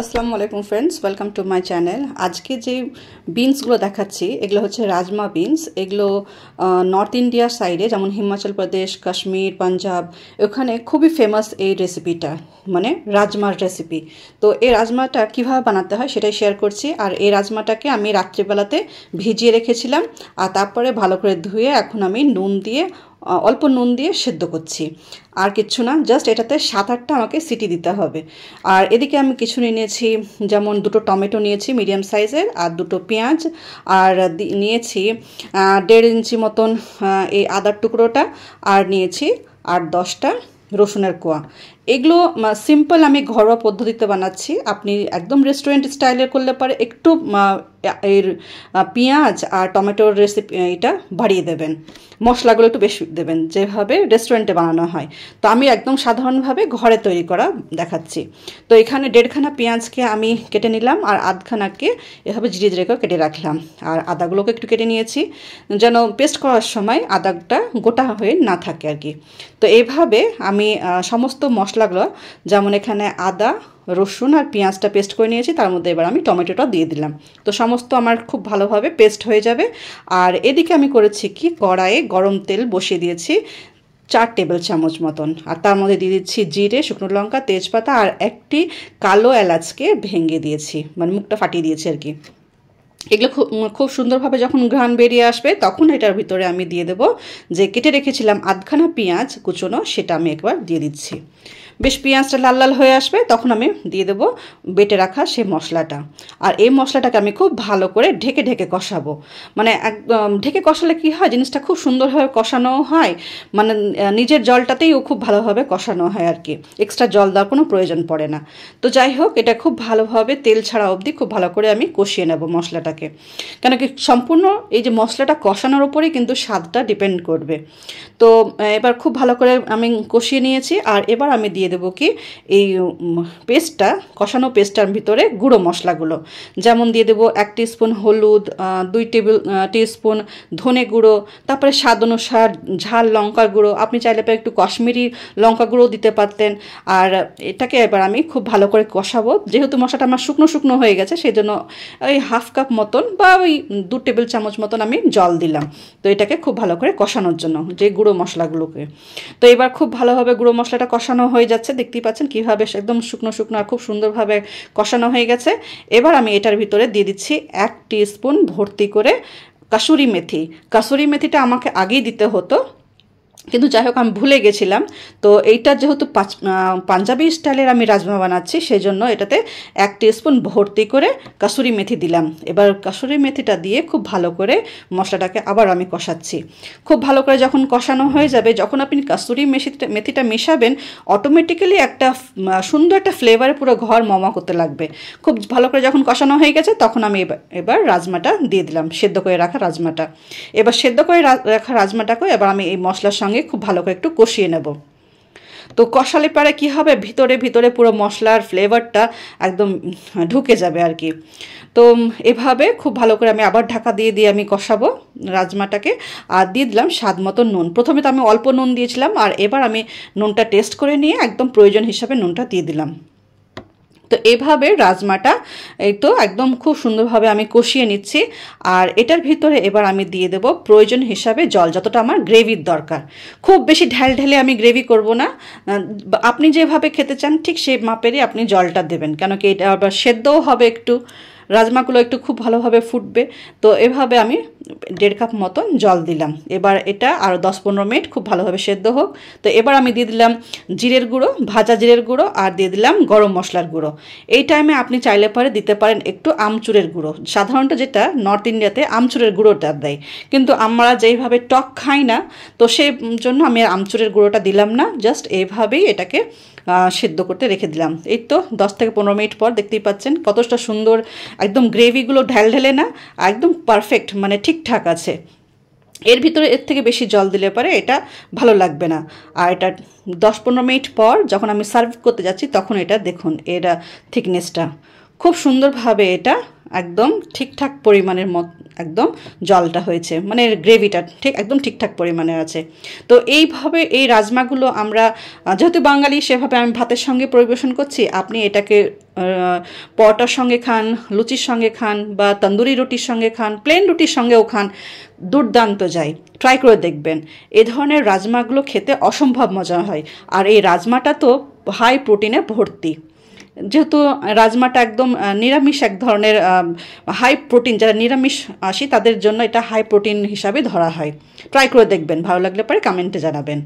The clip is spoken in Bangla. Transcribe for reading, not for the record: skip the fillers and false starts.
আসসালামু আলাইকুম friends, welcome to my channel. আজকে যে বিনসগুলো দেখাচ্ছি এগুলো হচ্ছে রাজমা বিনস। এগুলো নর্থ ইন্ডিয়ার সাইডে যেমন হিমাচল প্রদেশ, কাশ্মীর, পাঞ্জাব ওখানে খুবই ফেমাস এই রেসিপিটা, মানে রাজমার রেসিপি। তো এই রাজমাটা কীভাবে বানাতে হয় সেটাই শেয়ার করছি। আর এই রাজমাটাকে আমি রাত্রিবেলাতে ভিজিয়ে রেখেছিলাম, আর তারপরে ভালো করে ধুয়ে এখন আমি অল্প নুন দিয়ে সেদ্ধ করছি। আর কিচ্ছু না, জাস্ট এটাতে 7-8টা আমাকে সিটি দিতে হবে। আর এদিকে আমি কিছু নিয়েছি, যেমন 2টো টমেটো নিয়েছি মিডিয়াম সাইজের, আর 2টো পেঁয়াজ, আর নিয়েছি 1.5 ইঞ্চি মতন এই আদার টুকরোটা, আর নিয়েছি 8-10টা রসুনের কোয়া। এগুলো সিম্পল আমি ঘরোয়া পদ্ধতিতে বানাচ্ছি। আপনি একদম রেস্টুরেন্ট স্টাইলের করলে পারে একটু এর পেঁয়াজ আর টমেটোর রেসিপি এটা বাড়িয়ে দেবেন, মশলাগুলো একটু বেশি দেবেন, যেভাবে রেস্টুরেন্টে বানানো হয়। তো আমি একদম সাধারণভাবে ঘরে তৈরি করা দেখাচ্ছি। তো এখানে 1.5খানা পেঁয়াজকে আমি কেটে নিলাম, আর আধখানাকে এভাবে জিরে জিরে করে কেটে রাখলাম। আর আদাগুলোকে একটু কেটে নিয়েছি যেন পেস্ট করার সময় আদাটা গোটা হয়ে না থাকে আর কি। তো এইভাবে আমি সমস্ত মশলাগুলো, যেমন এখানে আদা, রসুন আর পেঁয়াজটা পেস্ট করে নিয়েছি, তার মধ্যে এবার আমি টমেটোটা দিয়ে দিলাম। তো সমস্ত আমার খুব ভালোভাবে পেস্ট হয়ে যাবে। আর এদিকে আমি করেছি কি, কড়াইয়ে গরম তেল বসিয়ে দিয়েছি 4 টেবিল চামচ মতন, আর তার মধ্যে দিয়ে দিচ্ছি জিরে, শুকনো লঙ্কা, তেজপাতা, আর একটি কালো এলাচকে ভেঙে দিয়েছি, মানে মুখটা ফাটিয়ে দিয়েছি আর কি। এগুলো খুব সুন্দরভাবে যখন ঘ্রাণ বেরিয়ে আসবে তখন এটার ভিতরে আমি দিয়ে দেবো যে কেটে রেখেছিলাম আধখানা পেঁয়াজ কুচোনো, সেটা আমি একবার দিয়ে দিচ্ছি। বেশ পেঁয়াজটা লাল লাল হয়ে আসবে তখন আমি দিয়ে দেবো বেটে রাখা সেই মশলাটা। আর এই মশলাটাকে আমি খুব ভালো করে ঢেকে ঢেকে কষাবো। মানে একদম ঢেকে কষালে কী হয়, জিনিসটা খুব সুন্দরভাবে কষানো হয়, মানে নিজের জলটাতেই খুব ভালোভাবে কষানো হয় আর কি, এক্সট্রা জল দেওয়ার কোনো প্রয়োজন পড়ে না। তো যাই হোক, এটা খুব ভালোভাবে তেল ছাড়া অবধি খুব ভালো করে আমি কষিয়ে নেব মশলাটাকে, কেন কি সম্পূর্ণ এই যে মশলাটা কষানোর ওপরেই কিন্তু স্বাদটা ডিপেন্ড করবে। তো এবার খুব ভালো করে আমি কষিয়ে নিয়েছি। আর এবার আমি দিয়ে দেবো কি, এই পেস্টটা, কষানো পেস্টটার ভিতরে গুঁড়ো মশলাগুলো, যেমন দিয়ে দেবো 1 টিস্পুন হলুদ, 2 টিস্পুন ধনে গুঁড়ো, তারপরে স্বাদ অনুসার ঝাল লঙ্কার গুঁড়ো, আপনি চাইলে একটু কাশ্মীরি লঙ্কা গুঁড়ো দিতে পারতেন। আর এটাকে এবার আমি খুব ভালো করে কষাবো। যেহেতু মশলাটা আমার শুকনো শুকনো হয়ে গেছে, সেই জন্য ওই 1/2 কাপ মতন বা ওই 2 টেবিল চামচ মতন আমি জল দিলাম। তো এটাকে খুব ভালো করে কষানোর জন্য যে গুঁড়ো মশলাগুলোকে। তো এবার খুব ভালোভাবে গুঁড়ো মশলাটা কষানো হয়ে যাচ্ছে, দেখতেই পাচ্ছেন কীভাবে একদম শুকনো শুকনো আর খুব সুন্দরভাবে কষানো হয়ে গেছে। এবার আমি এটার ভিতরে দিয়ে দিচ্ছি 1 টিস্পুন ভর্তি করে কাসুরি মেথি। কাসুরি মেথিটা আমাকে আগেই দিতে হতো, কিন্তু যাই হোক আমি ভুলে গেছিলাম। তো এইটা যেহেতু পাঞ্জাবি স্টাইলের আমি রাজমা বানাচ্ছি, সেই জন্য এটাতে 1 টিস্পুন ভর্তি করে কাসুরি মেথি দিলাম। এবার কাসুরি মেথিটা দিয়ে খুব ভালো করে মশলাটাকে আবার আমি কষাচ্ছি। খুব ভালো করে যখন কষানো হয়ে যাবে, যখন আপনি কাসুরি মেথিটা মেশাবেন, অটোমেটিক্যালি একটা সুন্দর একটা ফ্লেভারে পুরো ঘর মমা করতে লাগবে। খুব ভালো করে যখন কষানো হয়ে গেছে তখন আমি এবার রাজমাটা দিয়ে দিলাম, সেদ্ধ করে রাখা রাজমাটা। এবার সেদ্ধ করে রাখা রাজমাটাকে এবার আমি এই মশলার সঙ্গে খুব ভালো করে একটু কষিয়ে নেব। তো কষালে পরে কি হবে, ভিতরে ভিতরে পুরো মশলার ফ্লেভারটা একদম ঢুকে যাবে আর কি। তো এভাবে খুব ভালো করে আমি আবার ঢাকা দিয়ে দিয়ে আমি কষাবো রাজমাটাকে। আর দিয়ে দিলাম স্বাদ মতো নুন। প্রথমে তো আমি অল্প নুন দিয়েছিলাম, আর এবার আমি নুনটা টেস্ট করে নিয়ে একদম প্রয়োজন হিসাবে নুনটা দিয়ে দিলাম। তো এভাবে রাজমাটা এই তো একদম খুব সুন্দরভাবে আমি কষিয়ে নিচ্ছি। আর এটার ভিতরে এবার আমি দিয়ে দেব প্রয়োজন হিসাবে জল, যতটা আমার গ্রেভির দরকার। খুব বেশি ঢেলে আমি গ্রেভি করব না, আপনি যেভাবে খেতে চান ঠিক সেই মাপেরই আপনি জলটা দেবেন, কেন কি এটা আবার সেদ্ধও হবে, একটু রাজমাগুলো একটু খুব ভালোভাবে ফুটবে। তো এভাবে আমি 1.5 কাপ মতন জল দিলাম। এবার এটা আরও 10-15 মিনিট খুব ভালোভাবে সেদ্ধ হোক। তো এবার আমি দিয়ে দিলাম জিরের গুঁড়ো, ভাজা জিরের গুঁড়ো, আর দিয়ে দিলাম গরম মশলার গুঁড়ো। এই টাইমে আপনি চাইলে পরে দিতে পারেন একটু আমচুরের গুঁড়ো, সাধারণত যেটা নর্থ ইন্ডিয়াতে আমচুরের গুঁড়োটা দেয়, কিন্তু আমরা যেইভাবে টক খাই না, তো সেই জন্য আমি আমচুরের গুঁড়োটা দিলাম না। জাস্ট এইভাবেই এটাকে সেদ্ধ করতে রেখে দিলাম। এই তো 10-15 মিনিট পর দেখতেই পাচ্ছেন কতটা সুন্দর একদম গ্রেভিগুলো ঢেলে না, একদম পারফেক্ট, মানে ঠিকঠাক আছে। এর ভিতরে এর থেকে বেশি জল দিলে পরে এটা ভালো লাগবে না। আর এটা 10-15 মিনিট পর যখন আমি সার্ভ করতে যাচ্ছি তখন এটা দেখুন, এর থিকনেসটা খুব সুন্দরভাবে এটা একদম ঠিকঠাক পরিমাণের একদম জলটা হয়েছে, মানে গ্রেভিটা ঠিক একদম ঠিকঠাক পরিমাণে আছে। তো এইভাবে এই রাজমাগুলো আমরা যেহেতু বাঙালি সেভাবে আমি ভাতের সঙ্গে পরিবেশন করছি। আপনি এটাকে পরোটার সঙ্গে খান, লুচির সঙ্গে খান, বা তন্দুরি রুটির সঙ্গে খান, প্লেন রুটির সঙ্গেও খান, দুর্দান্ত যায়। ট্রাই করে দেখবেন। এ ধরনের রাজমাগুলো খেতে অসম্ভব মজা হয়। আর এই রাজমাটা তো হাই প্রোটিনে ভর্তি, যেহেতু রাজমাটা একদম নিরামিষ এক ধরনের হাই প্রোটিন, যারা নিরামিষ আসি তাদের জন্য এটা হাই প্রোটিন হিসাবে ধরা হয়। ট্রাই করে দেখবেন, ভালো লাগলে পরে কমেন্টে জানাবেন।